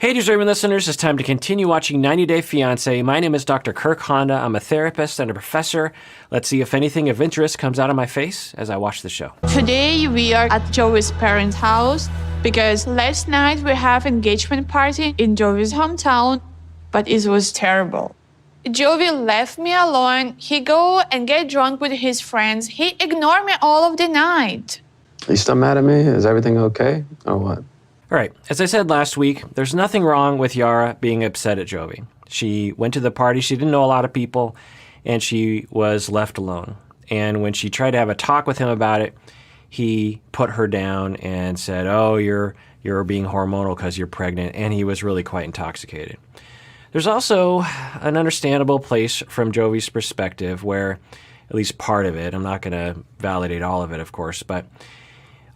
Hey, deserving listeners, it's time to continue watching 90 Day Fiancé. My name is Dr. Kirk Honda. I'm a therapist and a professor. Let's see if anything of interest comes out of my face as I watch the show. Today we are at Jovi's parents' house because last night we have engagement party in Jovi's hometown, but it was terrible. Jovi left me alone. He go and get drunk with his friends. He ignored me all of the night. Are you still mad at me? Is everything okay or what? All right, as I said last week, there's nothing wrong with Yara being upset at Jovi. She went to the party, she didn't know a lot of people, and she was left alone. And when she tried to have a talk with him about it, he put her down and said, oh, you're being hormonal because you're pregnant, and he was really quite intoxicated. There's also an understandable place from Jovi's perspective where, at least part of it, I'm not going to validate all of it, of course, but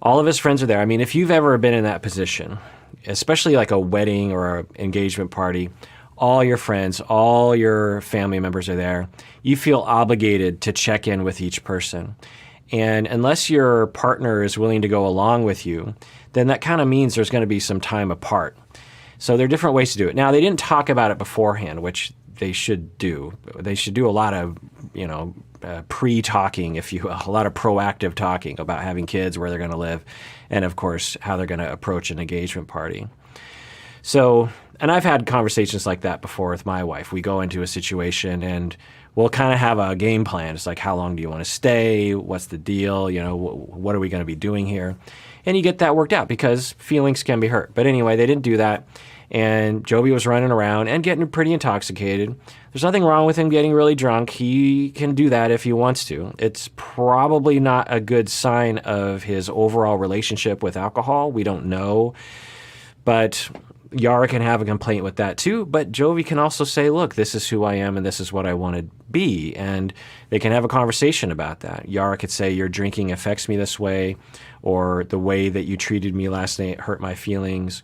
all of his friends are there. I mean, if you've ever been in that position, especially like a wedding or an engagement party, all your friends, all your family members are there. You feel obligated to check in with each person. And unless your partner is willing to go along with you, then that kind of means there's going to be some time apart. So there are different ways to do it. Now, they didn't talk about it beforehand, which they should do. They should do a lot of, pre-talking, if you will, a lot of proactive talking about having kids, where they're going to live, and of course, how they're going to approach an engagement party. So, and I've had conversations like that before with my wife. We go into a situation and we'll kind of have a game plan. It's like, how long do you want to stay? What's the deal? What are we going to be doing here? And you get that worked out because feelings can be hurt. But anyway, they didn't do that. And Jovi was running around and getting pretty intoxicated. There's nothing wrong with him getting really drunk. He can do that if he wants to. It's probably not a good sign of his overall relationship with alcohol. We don't know. But Yara can have a complaint with that too. But Jovi can also say, look, this is who I am and this is what I want to be. And they can have a conversation about that. Yara could say, your drinking affects me this way, or the way that you treated me last night hurt my feelings.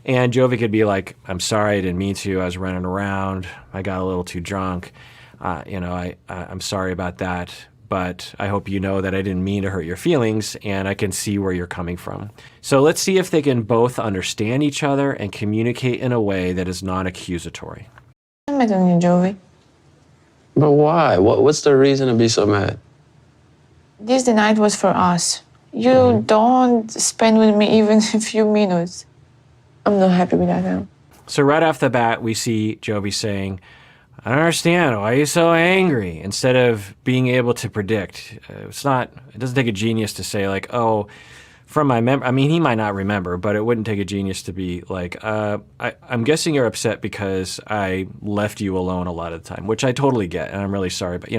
And Jovi could be like, I'm sorry, I didn't mean to. I was running around. I got a little too drunk. I'm sorry about that. But I hope you know that I didn't mean to hurt your feelings, and I can see where you're coming from. So let's see if they can both understand each other and communicate in a way that is non-accusatory. I'm mad on you, Jovi. But why? What's the reason to be so mad? This night was for us. You don't spend with me even a few minutes. I'm not happy with that now. So right off the bat, we see Jovi saying, I don't understand. Why are you so angry? Instead of being able to predict. It doesn't take a genius to say like, oh, from my memory. I mean, he might not remember, but it wouldn't take a genius to be like, I'm guessing you're upset because I left you alone a lot of the time, which I totally get. And I'm really sorry. But,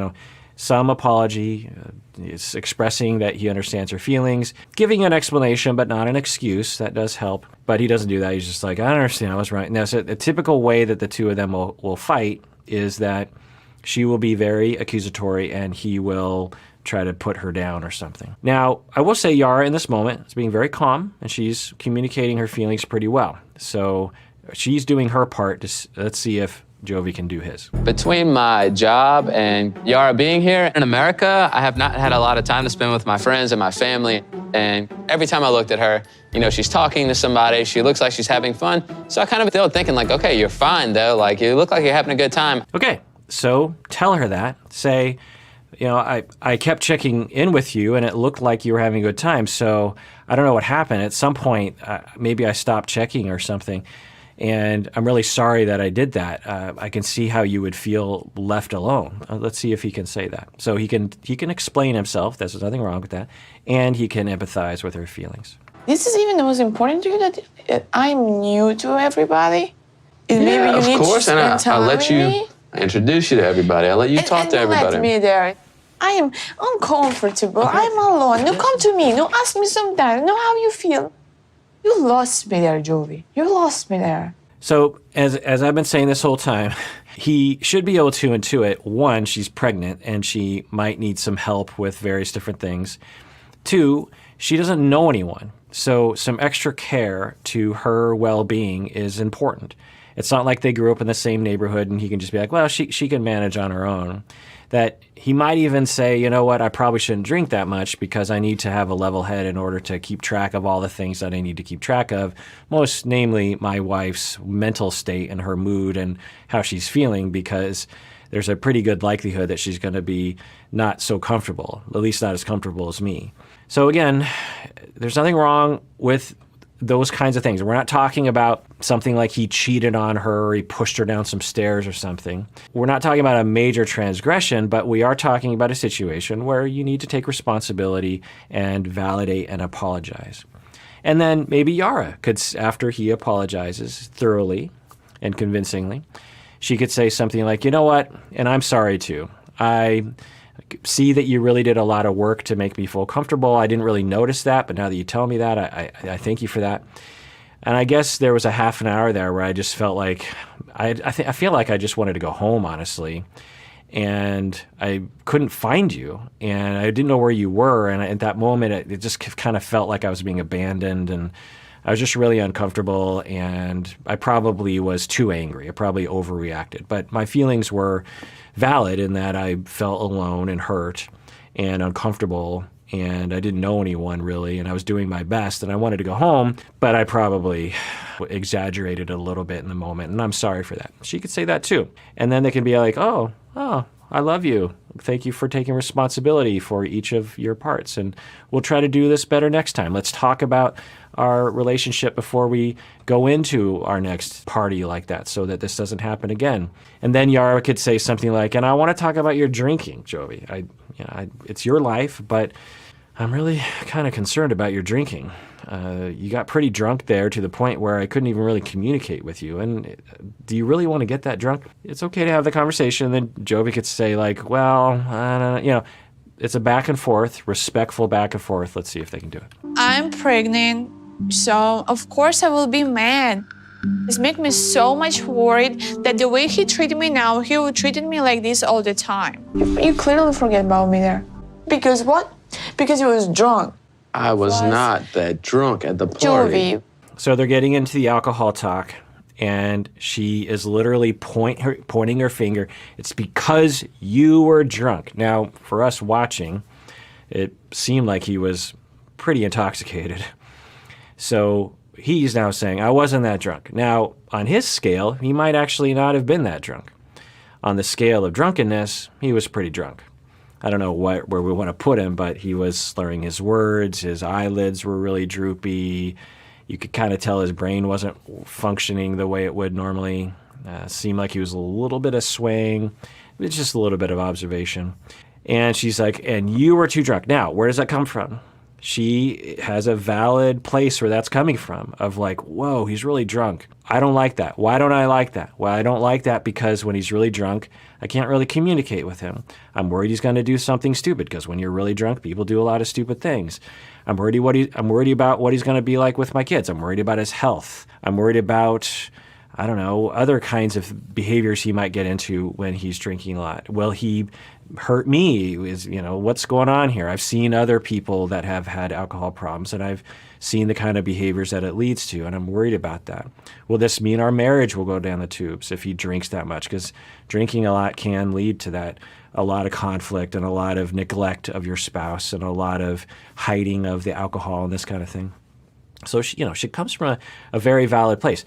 some apology is expressing that he understands her feelings, giving an explanation, but not an excuse. That does help. But he doesn't do that. He's just like, I don't understand. I was right. Now, so a typical way that the two of them will fight is that she will be very accusatory and he will try to put her down or something. Now, I will say Yara in this moment is being very calm and she's communicating her feelings pretty well. So she's doing her part. Let's see if Jovi can do his. Between my job and Yara being here in America, I have not had a lot of time to spend with my friends and my family. And every time I looked at her, she's talking to somebody, she looks like she's having fun. So I kind of still thinking like, okay, you're fine though. Like you look like you're having a good time. Okay, so tell her that. Say, I kept checking in with you and it looked like you were having a good time. So I don't know what happened. At some point, maybe I stopped checking or something. And I'm really sorry that I did that. I can see how you would feel left alone. Let's see if he can say that. So he can explain himself. There's nothing wrong with that. And he can empathize with her feelings. This is even the most important to you that I'm new to everybody. Yeah, Maybe you of course. And I'll let you me. introduce you to everybody. I'll let you talk to everybody. Let me there. I am uncomfortable. Okay. I'm alone. No, come to me. No, ask me sometimes. Know how you feel. You lost me there, Jovi. You lost me there. So as I've been saying this whole time, he should be able to intuit, one, she's pregnant and she might need some help with various different things. Two, she doesn't know anyone. So some extra care to her well-being is important. It's not like they grew up in the same neighborhood and he can just be like, well, she can manage on her own. That he might even say, you know what, I probably shouldn't drink that much because I need to have a level head in order to keep track of all the things that I need to keep track of, most namely my wife's mental state and her mood and how she's feeling, because there's a pretty good likelihood that she's going to be not so comfortable, at least not as comfortable as me. So again, there's nothing wrong with those kinds of things. We're not talking about something like he cheated on her or he pushed her down some stairs or something. We're not talking about a major transgression, but we are talking about a situation where you need to take responsibility and validate and apologize. And then maybe Yara could, after he apologizes thoroughly and convincingly, she could say something like, you know what, and I'm sorry too. I see that you really did a lot of work to make me feel comfortable. I didn't really notice that, but now that you tell me that, I thank you for that. And I guess there was a half an hour there where I just felt like, I feel like I just wanted to go home, honestly. And I couldn't find you, and I didn't know where you were. And at that moment, it just kind of felt like I was being abandoned, and I was just really uncomfortable, and I probably was too angry. I probably overreacted. But my feelings were valid in that I felt alone and hurt and uncomfortable, and I didn't know anyone really, and I was doing my best, and I wanted to go home, but I probably exaggerated a little bit in the moment, and I'm sorry for that. She could say that too. And then they can be like, oh, I love you. Thank you for taking responsibility for each of your parts, and we'll try to do this better next time. Let's talk about our relationship before we go into our next party like that so that this doesn't happen again. And then Yara could say something like, and I want to talk about your drinking, Jovi. It's your life, but I'm really kind of concerned about your drinking. You got pretty drunk there to the point where I couldn't even really communicate with you. And do you really want to get that drunk? It's okay to have the conversation. And then Jovi could say like, well, I don't know, it's a back and forth, respectful back and forth. Let's see if they can do it. I'm pregnant, so of course I will be mad. It's making me so much worried that the way he treated me now, he would treat me like this all the time. You clearly forget about me there. Because what? Because he was drunk. I was not that drunk at the party. Jovi. So they're getting into the alcohol talk, and she is literally pointing her finger. It's because you were drunk. Now, for us watching, it seemed like he was pretty intoxicated. So he's now saying, I wasn't that drunk. Now, on his scale, he might actually not have been that drunk. On the scale of drunkenness, he was pretty drunk. I don't know where we want to put him, but he was slurring his words. His eyelids were really droopy. You could kind of tell his brain wasn't functioning the way it would normally. Seemed like he was a little bit of swaying. It's just a little bit of observation. And she's like, and you were too drunk. Now, where does that come from? She has a valid place where that's coming from, of like, whoa, he's really drunk. I don't like that. Why don't I like that? Well, I don't like that because when he's really drunk, I can't really communicate with him. I'm worried he's going to do something stupid, because when you're really drunk, people do a lot of stupid things. I'm worried about what he's going to be like with my kids. I'm worried about his health. I'm worried about, I don't know, other kinds of behaviors he might get into when he's drinking a lot. Will he hurt me? What's going on here? I've seen other people that have had alcohol problems, and I've seen the kind of behaviors that it leads to, and I'm worried about that. Will this mean our marriage will go down the tubes if he drinks that much? Because drinking a lot can lead to that. A lot of conflict and a lot of neglect of your spouse and a lot of hiding of the alcohol and this kind of thing. So she comes from a very valid place.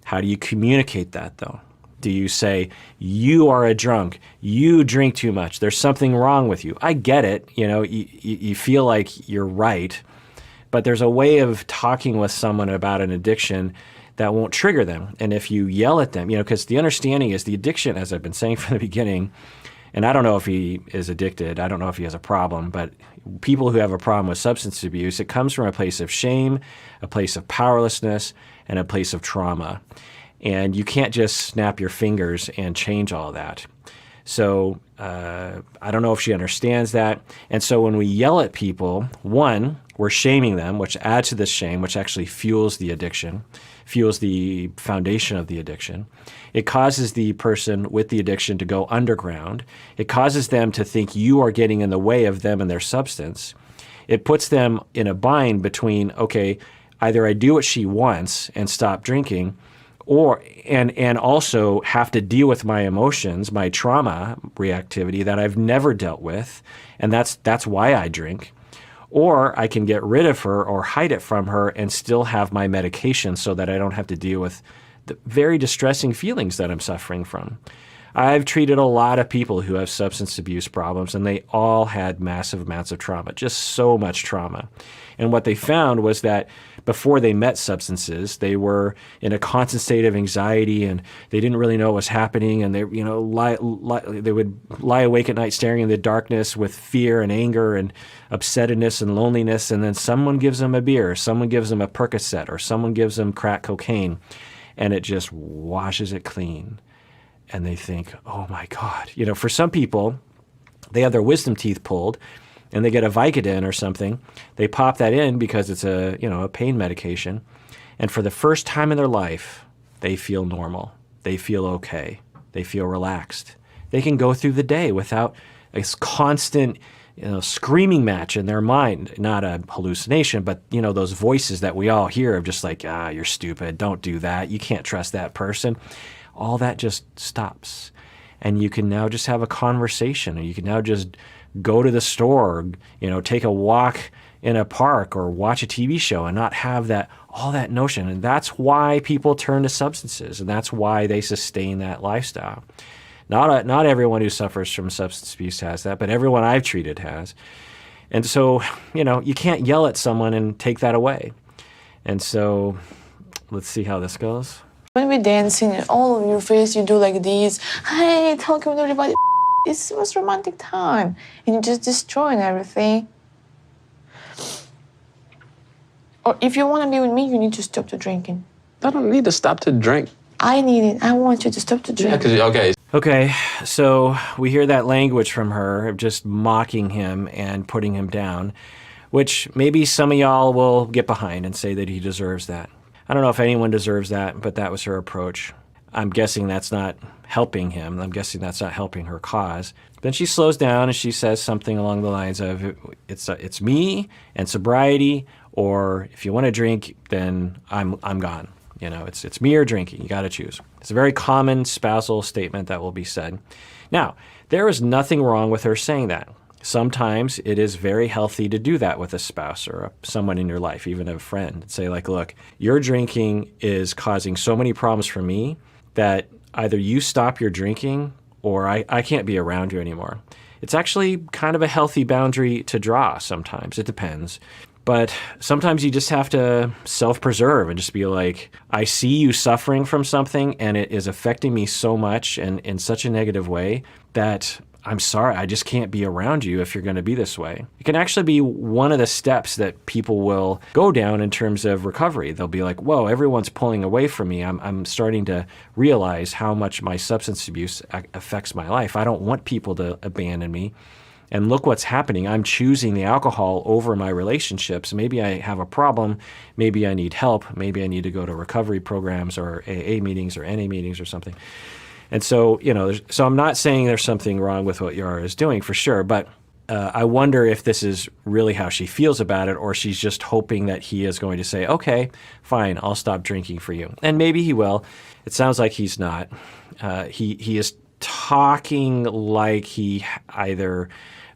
How do you communicate that, though? Do you say, you are a drunk, you drink too much, there's something wrong with you? I get it, you feel like you're right, but there's a way of talking with someone about an addiction that won't trigger them. And if you yell at them, because the understanding is the addiction, as I've been saying from the beginning, and I don't know if he is addicted, I don't know if he has a problem, but people who have a problem with substance abuse, it comes from a place of shame, a place of powerlessness, and a place of trauma. And you can't just snap your fingers and change all that. So I don't know if she understands that. And so when we yell at people, one, we're shaming them, which adds to this shame, which actually fuels the addiction, fuels the foundation of the addiction. It causes the person with the addiction to go underground. It causes them to think you are getting in the way of them and their substance. it puts them in a bind between, okay, either I do what she wants and stop drinking, or and also have to deal with my emotions, my trauma reactivity that I've never dealt with, and that's why I drink. Or I can get rid of her or hide it from her and still have my medication so that I don't have to deal with the very distressing feelings that I'm suffering from. I've treated a lot of people who have substance abuse problems, and they all had massive amounts of trauma, just so much trauma. And what they found was that before they met substances, they were in a constant state of anxiety, and they didn't really know what was happening. And they, they would lie awake at night staring in the darkness with fear and anger and upsetness and loneliness. And then someone gives them a beer, someone gives them a Percocet, or someone gives them crack cocaine, and it just washes it clean. And they think, oh my God. For some people, they have their wisdom teeth pulled and they get a Vicodin or something. They pop that in because it's a pain medication. And for the first time in their life, they feel normal. They feel okay. They feel relaxed. They can go through the day without this constant screaming match in their mind. Not a hallucination, but those voices that we all hear of just like, you're stupid. Don't do that. You can't trust that person. All that just stops. And you can now just have a conversation, or you can now just go to the store, take a walk in a park or watch a TV show and not have all that notion. And that's why people turn to substances, and that's why they sustain that lifestyle. Not everyone who suffers from substance abuse has that, but everyone I've treated has. And so, you can't yell at someone and take that away. And so let's see how this goes. When we're dancing, all of your face, you do like this. Hey, talking with everybody. It was romantic time. And you're just destroying everything. Or if you want to be with me, you need to stop the drinking. I don't need to stop to drink. I need it. I want you to stop the drinking. Yeah, okay. Okay, so we hear that language from her of just mocking him and putting him down, which maybe some of y'all will get behind and say that he deserves that. I don't know if anyone deserves that, but that was her approach. I'm guessing that's not helping him. I'm guessing that's not helping her cause. Then she slows down and she says something along the lines of, it's me and sobriety, or if you want to drink, then I'm gone. It's me or drinking. You got to choose. It's a very common spousal statement that will be said. Now, there is nothing wrong with her saying that. Sometimes it is very healthy to do that with a spouse or someone in your life, even a friend. Say like, look, your drinking is causing so many problems for me that either you stop your drinking or I can't be around you anymore. It's actually kind of a healthy boundary to draw sometimes. It depends. But sometimes you just have to self-preserve and just be like, I see you suffering from something and it is affecting me so much and in such a negative way that I'm sorry, I just can't be around you if you're going to be this way. It can actually be one of the steps that people will go down in terms of recovery. They'll be like, whoa, everyone's pulling away from me. I'm starting to realize how much my substance abuse affects my life. I don't want people to abandon me. And look what's happening. I'm choosing the alcohol over my relationships. Maybe I have a problem. Maybe I need help. Maybe I need to go to recovery programs or AA meetings or NA meetings or something. And so, so I'm not saying there's something wrong with what Yara is doing for sure, but I wonder if this is really how she feels about it, or she's just hoping that he is going to say, okay, fine, I'll stop drinking for you. And maybe he will. It sounds like he's not. He is talking like he either...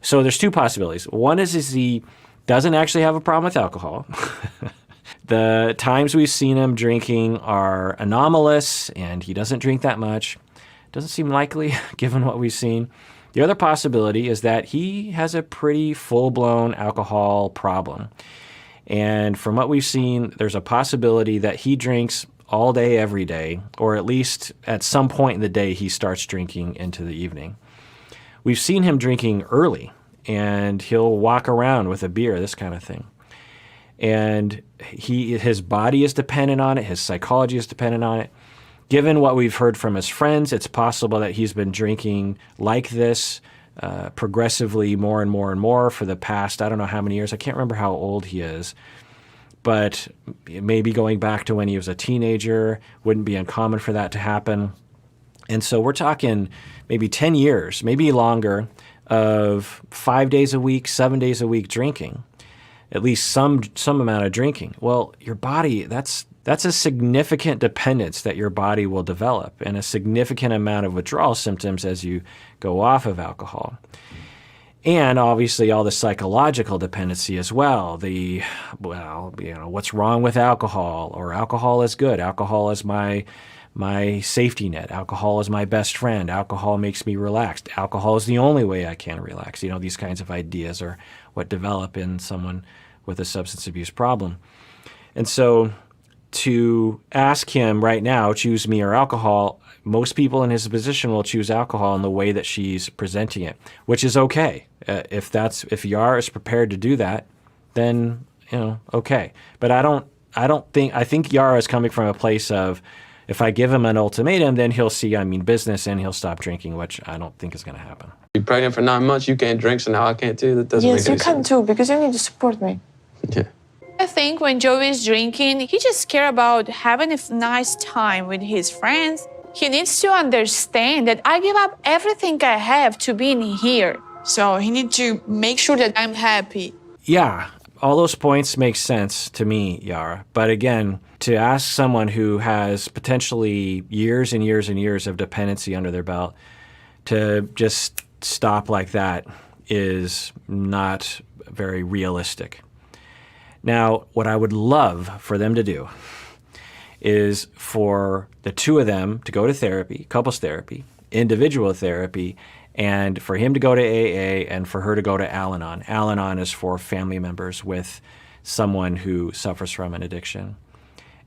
So there's two possibilities. One is he doesn't actually have a problem with alcohol. The times we've seen him drinking are anomalous, and he doesn't drink that much. Doesn't seem likely, given what we've seen. The other possibility is that he has a pretty full-blown alcohol problem. And from what we've seen, there's a possibility that he drinks all day, every day, or at least at some point in the day he starts drinking into the evening. We've seen him drinking early, and he'll walk around with a beer, this kind of thing. And his body is dependent on it. His psychology is dependent on it. Given what we've heard from his friends, it's possible that he's been drinking like this progressively more and more and more for the past, I don't know how many years. I can't remember how old he is. But maybe going back to when he was a teenager, wouldn't be uncommon for that to happen. And so we're talking maybe 10 years, maybe longer, of 5 days a week, 7 days a week drinking. at least some amount of drinking. Well, your body, that's a significant dependence that your body will develop, and a significant amount of withdrawal symptoms as you go off of alcohol. And obviously all the psychological dependency as well. What's wrong with alcohol? Or alcohol is good. Alcohol is my safety net. Alcohol is my best friend. Alcohol makes me relaxed. Alcohol is the only way I can relax. These kinds of ideas are what develop in someone with a substance abuse problem. And so to ask him right now, choose me or alcohol, most people in his position will choose alcohol in the way that she's presenting it, which is okay. If Yara is prepared to do that, then okay. But I think Yara is coming from a place of, if I give him an ultimatum, then he'll see I mean business and he'll stop drinking, which I don't think is going to happen. You're pregnant for 9 months, you can't drink, so now I can't too? That doesn't make Yes, any you can sense. too, because you need to support me. Yeah. I think when Jovi is drinking, he just cares about having a nice time with his friends. He needs to understand that I give up everything I have to be in here. So he needs to make sure that I'm happy. Yeah, all those points make sense to me, Yara. But again, to ask someone who has potentially years and years and years of dependency under their belt to just stop like that is not very realistic. Now, what I would love for them to do is for the two of them to go to therapy, couples therapy, individual therapy, and for him to go to AA and for her to go to Al-Anon. Al-Anon is for family members with someone who suffers from an addiction.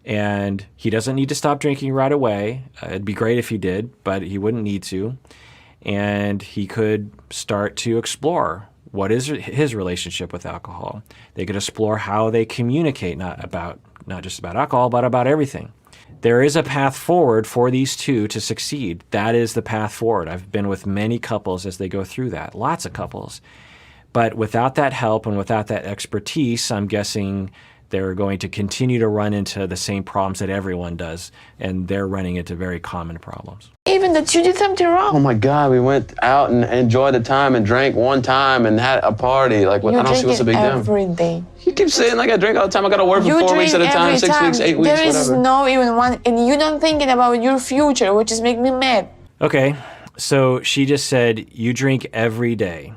And he doesn't need to stop drinking right away. It'd be great if he did, but he wouldn't need to. And he could start to explore what is his relationship with alcohol. They could explore how they communicate, not just about alcohol, but about everything. There is a path forward for these two to succeed. That is the path forward. I've been with many couples as they go through that, lots of couples. But without that help and without that expertise, I'm guessing they're going to continue to run into the same problems that everyone does, and they're running into very common problems. Even that you did something wrong. Oh my God, we went out and enjoyed the time and drank one time and had a party. Like, what? I don't see what's the big deal. every day. You keep saying like I drink all the time. I gotta work for You 4 weeks at a drink time, every 6 weeks, 8 weeks, There is whatever. no even one, and you're not thinking about your future, which is making me mad. Okay, so she just said, you drink every day,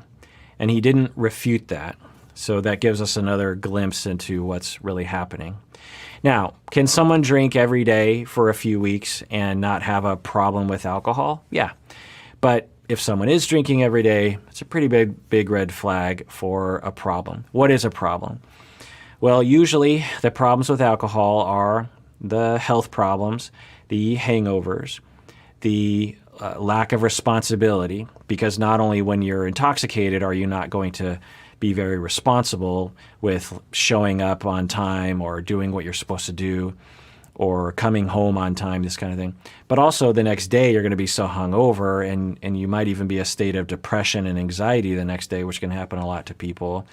and he didn't refute that. So that gives us another glimpse into what's really happening. Now, can someone drink every day for a few weeks and not have a problem with alcohol? Yeah. But if someone is drinking every day, it's a pretty big red flag for a problem. What is a problem? Well, usually the problems with alcohol are the health problems, the hangovers, the lack of responsibility, because not only when you're intoxicated are you not going to be very responsible with showing up on time or doing what you're supposed to do or coming home on time, this kind of thing. But also the next day you're going to be so hungover and you might even be a state of depression and anxiety the next day, which can happen a lot to people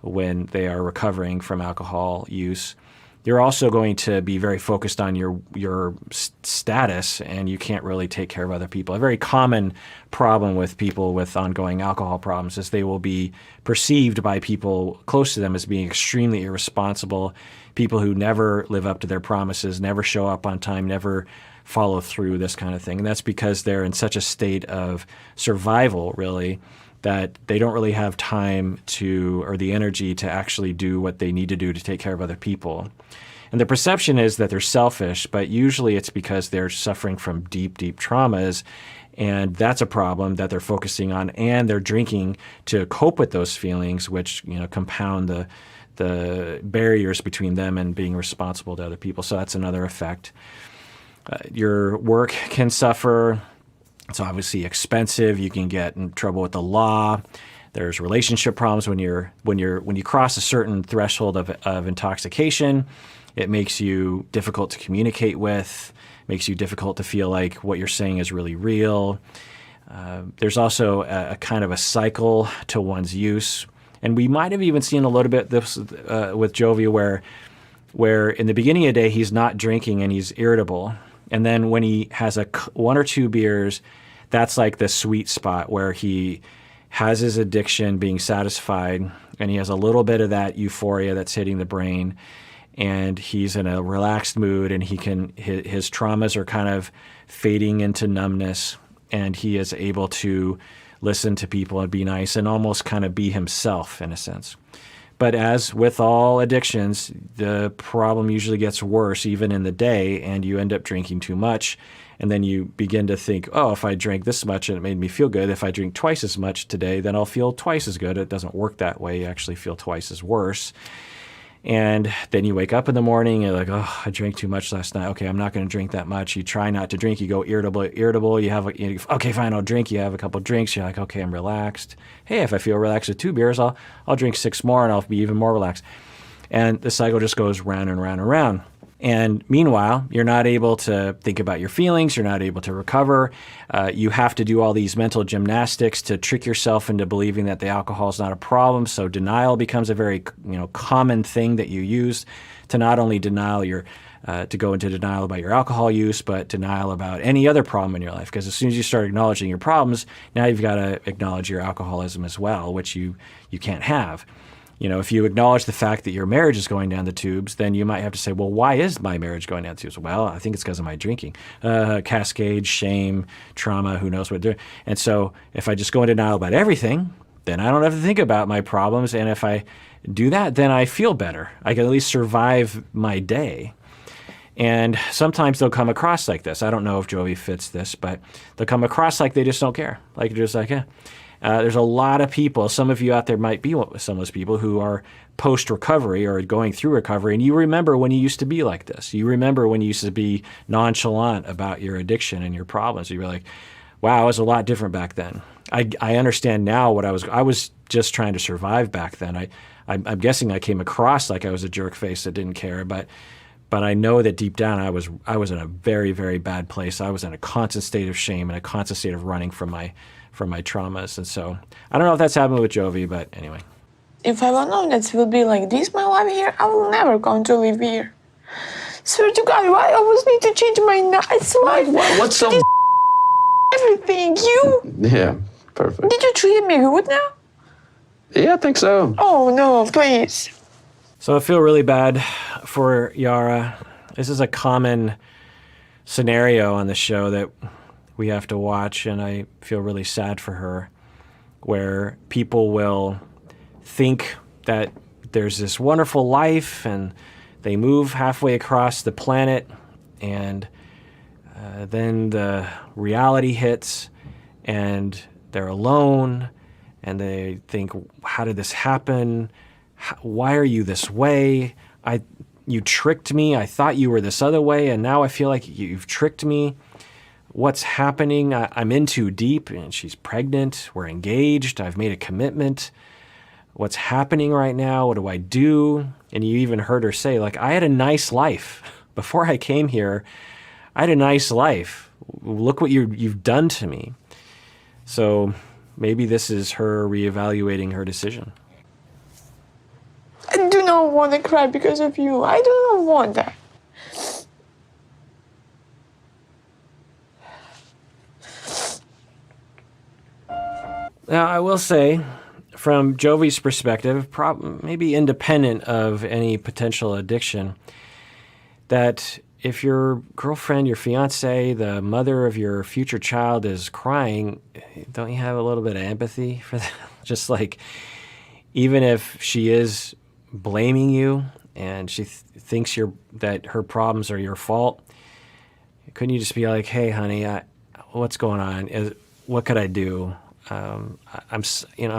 when they are recovering from alcohol use. You're also going to be very focused on your status, and you can't really take care of other people. A very common problem with people with ongoing alcohol problems is they will be perceived by people close to them as being extremely irresponsible, people who never live up to their promises, never show up on time, never follow through, this kind of thing. And that's because they're in such a state of survival, really, that they don't really have time to, or the energy to actually do what they need to do to take care of other people. And the perception is that they're selfish, but usually it's because they're suffering from deep, deep traumas, and that's a problem that they're focusing on, and they're drinking to cope with those feelings, which compound the barriers between them and being responsible to other people. So that's another effect. Your work can suffer. It's obviously expensive. You can get in trouble with the law. There's relationship problems when you cross a certain threshold of intoxication. It makes you difficult to communicate with, makes you difficult to feel like what you're saying is really real. There's also a kind of a cycle to one's use. And we might have even seen a little bit this with Jovi where in the beginning of the day he's not drinking and he's irritable. And then when he has one or two beers, that's like the sweet spot where he has his addiction being satisfied and he has a little bit of that euphoria that's hitting the brain, and he's in a relaxed mood, and his traumas are kind of fading into numbness, and he is able to listen to people and be nice and almost kind of be himself in a sense. But as with all addictions, the problem usually gets worse even in the day, and you end up drinking too much. And then you begin to think, oh, if I drank this much and it made me feel good, if I drink twice as much today, then I'll feel twice as good. It doesn't work that way. You actually feel twice as worse. And then you wake up in the morning and you're like, oh, I drank too much last night. Okay, I'm not going to drink that much. You try not to drink. You go irritable. Okay, fine, I'll drink. You have a couple of drinks. You're like, okay, I'm relaxed. Hey, if I feel relaxed with 2 beers, I'll drink 6 more and I'll be even more relaxed. And the cycle just goes round and round and round. And meanwhile, you're not able to think about your feelings. You're not able to recover. You have to do all these mental gymnastics to trick yourself into believing that the alcohol is not a problem. So denial becomes a very common thing that you use to not only to go into denial about your alcohol use, but denial about any other problem in your life. Because as soon as you start acknowledging your problems, now you've got to acknowledge your alcoholism as well, which you can't have. If you acknowledge the fact that your marriage is going down the tubes, then you might have to say, well, why is my marriage going down the tubes? Well, I think it's because of my drinking. Cascade, shame, trauma, who knows what. And so if I just go into denial about everything, then I don't have to think about my problems. And if I do that, then I feel better. I can at least survive my day. And sometimes they'll come across like this. I don't know if Jovi fits this, but they'll come across like they just don't care. Like, just like, yeah. There's a lot of people, some of you out there might be some of those people who are post-recovery or going through recovery, and you remember when you used to be like this. You remember when you used to be nonchalant about your addiction and your problems. You were like, wow, I was a lot different back then. I understand now what I was just trying to survive back then. I'm guessing I came across like I was a jerk face that didn't care, but I know that deep down I was in a very, very bad place. I was in a constant state of shame and a constant state of running from my traumas. And so I don't know if that's happened with Jovi, but anyway. If I will know that it will be like this, my life here, I will never going to live here. Swear to God, why I always need to change my nice life? What's so... Everything, you? Yeah, perfect. Did you treat me good now? Yeah, I think so. Oh, no, please. So I feel really bad for Yara. This is a common scenario on the show that we have to watch, and I feel really sad for her, where people will think that there's this wonderful life and they move halfway across the planet, and then the reality hits and they're alone and they think, how did this happen? Why are you this way? You tricked me. I thought you were this other way, and now I feel like you've tricked me. What's happening? I'm in too deep, and she's pregnant. We're engaged. I've made a commitment. What's happening right now? What do I do? And you even heard her say, like, I had a nice life. Before I came here, I had a nice life. Look what you've done to me. So maybe this is her reevaluating her decision. I do not want to cry because of you. I do not want that. Now, I will say, from Jovi's perspective, maybe independent of any potential addiction, that if your girlfriend, your fiancé, the mother of your future child is crying, don't you have a little bit of empathy for that? Just like, even if she is blaming you and she thinks that her problems are your fault, couldn't you just be like, hey, honey, what's going on? What could I do? I'm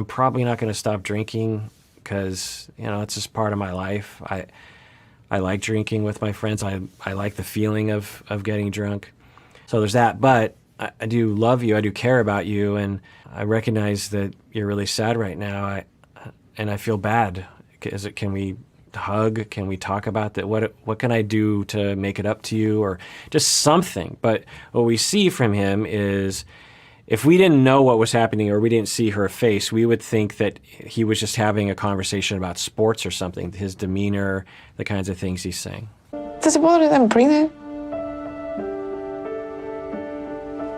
probably not going to stop drinking because, it's just part of my life. I like drinking with my friends. I like the feeling of getting drunk. So there's that. But I do love you. I do care about you. And I recognize that you're really sad right now. And I feel bad. Can we hug? Can we talk about that? What can I do to make it up to you, or just something? But what we see from him is, if we didn't know what was happening or we didn't see her face, we would think that he was just having a conversation about sports or something, his demeanor, the kinds of things he's saying. Does it bother them pregnant?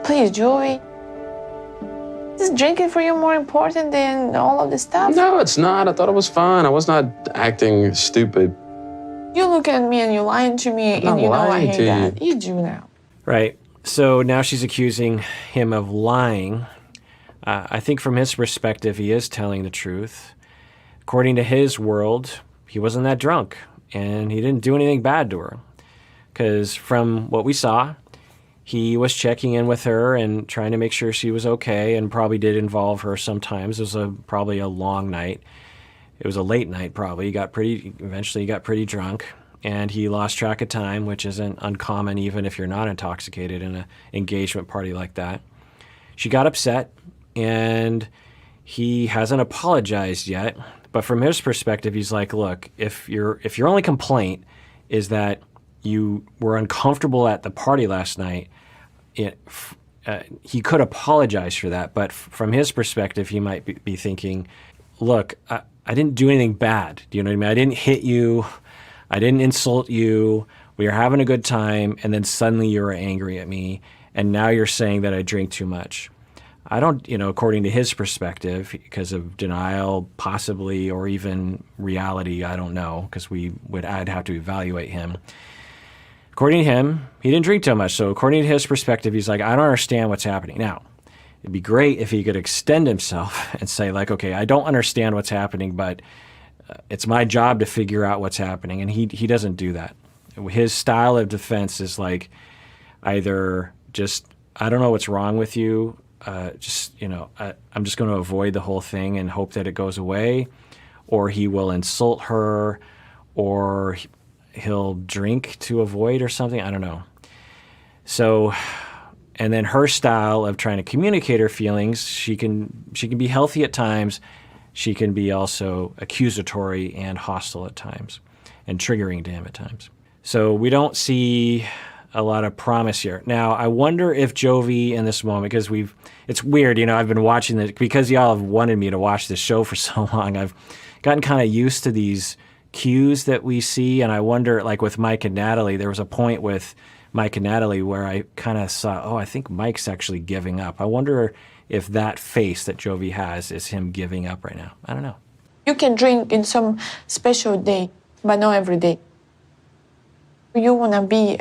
Please, Joey. Is drinking for you more important than all of this stuff? No, it's not. I thought it was fun. I was not acting stupid. You look at me and you're lying to me, not and you know I lying hate to that. You do now. Right. So now she's accusing him of lying. I think from his perspective, he is telling the truth. According to his world, he wasn't that drunk, and he didn't do anything bad to her. Because from what we saw, he was checking in with her and trying to make sure she was okay, and probably did involve her sometimes. It was probably a long night. It was a late night probably. Eventually he got pretty drunk, and he lost track of time, which isn't uncommon even if you're not intoxicated in an engagement party like that. She got upset, and he hasn't apologized yet. But from his perspective, he's like, look, if your only complaint is that you were uncomfortable at the party last night, he could apologize for that. But from his perspective, he might be thinking, look, I didn't do anything bad. Do you know what I mean? I didn't hit you. I didn't insult you. We were having a good time, and then suddenly you were angry at me, and now you're saying that I drink too much. I don't, according to his perspective, because of denial, possibly, or even reality, I don't know, because I'd have to evaluate him. According to him, he didn't drink too much. So according to his perspective, he's like, I don't understand what's happening. Now, it'd be great if he could extend himself and say, like, okay, I don't understand what's happening, but it's my job to figure out what's happening. And he doesn't do that. His style of defense is like either just, I don't know what's wrong with you. I'm just going to avoid the whole thing and hope that it goes away, or he will insult her, or he'll drink to avoid or something. I don't know. So, and then her style of trying to communicate her feelings, she can be healthy at times. She can be also accusatory and hostile at times, and triggering to him at times. So we don't see a lot of promise here. Now, I wonder if Jovi in this moment, because it's weird, I've been watching this, because y'all have wanted me to watch this show for so long, I've gotten kind of used to these cues that we see, and I wonder, like with Mike and Natalie, there was a point with Mike and Natalie where I kind of saw, I think Mike's actually giving up. I wonder if that face that Jovi has is him giving up right now. I don't know. You can drink in some special day, but not every day. You want to be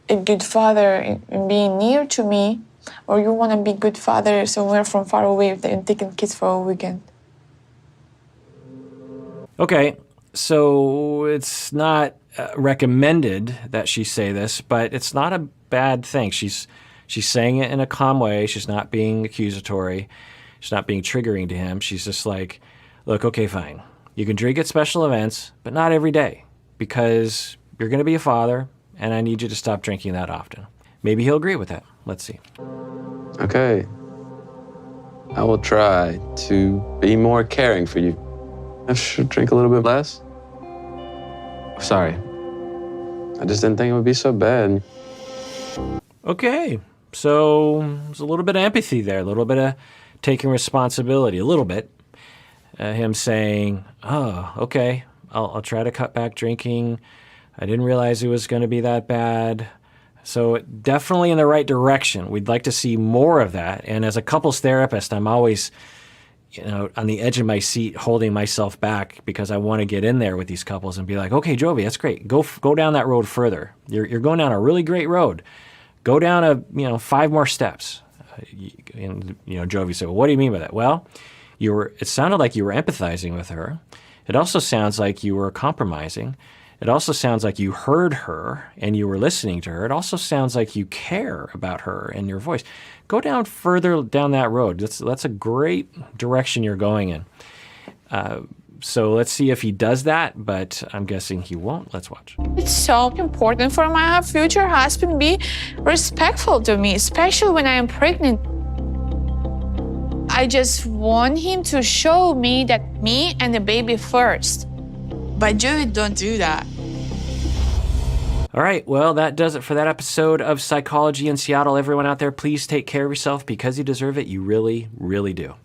a good father in being near to me, or you want to be good father somewhere from far away and taking kids for a weekend. Okay, so it's not recommended that she say this, but it's not a bad thing. She's saying it in a calm way. She's not being accusatory. She's not being triggering to him. She's just like, look, okay, fine. You can drink at special events, but not every day, because you're going to be a father, and I need you to stop drinking that often. Maybe he'll agree with that. Let's see. Okay. I will try to be more caring for you. I should drink a little bit less. Sorry. I just didn't think it would be so bad. Okay. So there's a little bit of empathy there, a little bit of taking responsibility, a little bit. Him saying, oh, okay, I'll try to cut back drinking. I didn't realize it was going to be that bad. So definitely in the right direction. We'd like to see more of that. And as a couples therapist, I'm always, on the edge of my seat, holding myself back because I want to get in there with these couples and be like, okay, Jovi, that's great. Go down that road further. You're going down a really great road. Go down 5 more steps. Jovi said, well, what do you mean by that? Well, it sounded like you were empathizing with her. It also sounds like you were compromising. It also sounds like you heard her and you were listening to her. It also sounds like you care about her and your voice. Go down further down that road. That's a great direction you're going in. So let's see if he does that, but I'm guessing he won't. Let's watch. It's so important for my future husband be respectful to me, especially when I am pregnant. I just want him to show me that me and the baby first. But Joey don't do that. All right, well, that does it for that episode of Psychology in Seattle. Everyone out there, please take care of yourself because you deserve it. You really, really do.